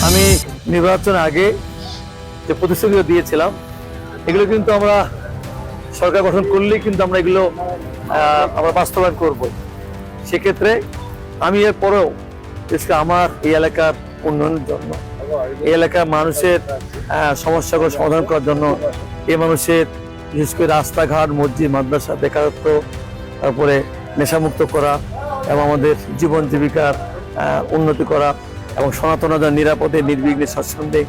আমি নির্বাচন আগে যে প্রতিশ্রুতি দিয়েছিলাম এগুলো কিন্তু আমরা সরকার গঠন করলেই কিন্তু আমরা এগুলো আমরা বাস্তবায়ন করব। সেক্ষেত্রে আমি এর পরেও আমার এই এলাকার উন্নয়নের জন্য, এই এলাকার মানুষের সমস্যাগুলো সমাধান করার জন্য, এই মানুষের বিশেষ করে রাস্তাঘাট, মসজিদ, মাদ্রাসা, বেকারত্ব, তারপরে নেশামুক্ত করা এবং আমাদের জীবন জীবিকার উন্নতি করা এবং সনাতনরা নিরাপদে নির্বিঘ্নে স্বচ্ছন্দে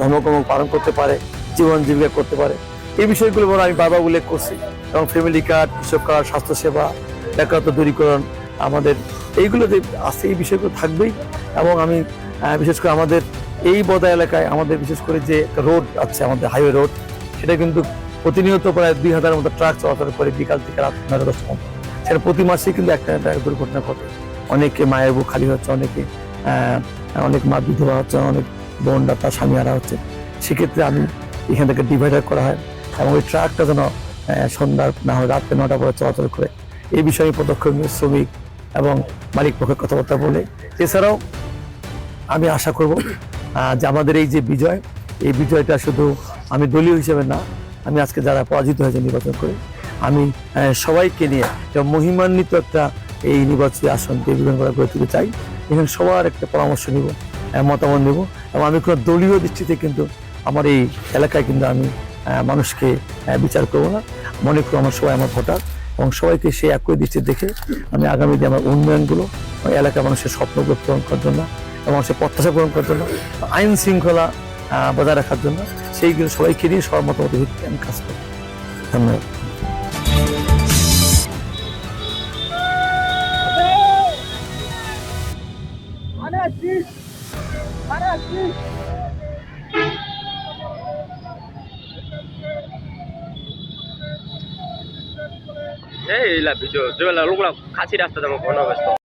ধর্মকর্ম পালন করতে পারে, জীবন জীবিকা করতে পারে, এই বিষয়গুলো বলে আমি বারবার উল্লেখ করছি। এবং ফ্যামিলি কার্ড, কৃষক কার্ড, স্বাস্থ্যসেবা, বেকারত্ব দূরীকরণ, আমাদের এইগুলো যে আছে এই বিষয়গুলো থাকবেই। এবং আমি বিশেষ করে আমাদের এই বদা এলাকায় আমাদের বিশেষ করে যে রোড আছে, আমাদের হাইওয়ে রোড, সেটা কিন্তু প্রতিনিয়ত প্রায় 2000-এর মতো ট্রাক চলাচল করে বিকাল থেকে রাত 9-10টা মতো। সেটা প্রতি মাসেই কিন্তু একটা দুর্ঘটনা ঘটে। অনেকে মায়ের বুক খালি হচ্ছে, অনেক মা বিধবা হচ্ছে, অনেক বোনরা তার স্বামী হারা হচ্ছে। সেক্ষেত্রে আমি এখান থেকে ডিভাইডার করা হয় এবং ওই ট্রাকটা যেন সন্ধ্যার না হয় রাত্রে 9টা পরে চলাচল করে, এই বিষয়ে পদক্ষেপ নিয়ে শ্রমিক এবং মালিক পক্ষের কথাবার্তা বলে। এছাড়াও আমি আশা করব যে আমাদের এই যে বিজয়, এই বিজয়টা শুধু আমি দলীয় হিসেবে না, আমি আজকে যারা পরাজিত হয়েছে নির্বাচন করে, আমি সবাইকে নিয়ে মহিমান্বিত একটা এই নির্বাচনী আসন বিভিন্ন করে গড়ে তুলতে চাই। এখানে সবার একটা পরামর্শ নিব, মতামত নেব এবং আমি কোনো দলীয় দৃষ্টিতে কিন্তু আমার এই এলাকায় কিন্তু আমি মানুষকে বিচার করবো না। মনে করবো আমার সবাই আমার ভোটার এবং সবাইকে সেই একই দৃষ্টিতে দেখে আমি আগামী দিনে আমার উন্নয়নগুলো এলাকার মানুষের স্বপ্নগুলো পূরণ করার জন্য এবং মানুষের প্রত্যাশা পূরণ করার জন্য, আইন শৃঙ্খলা বজায় রাখার জন্য সেইগুলো সবাইকে নিয়ে সবার মতামত ভিত্তিতে আমি কাজ করি। ধন্যবাদ। এই ভিডিও যে লোকগুলা খাসি রাস্তা যাবো কোনো ব্যস্ত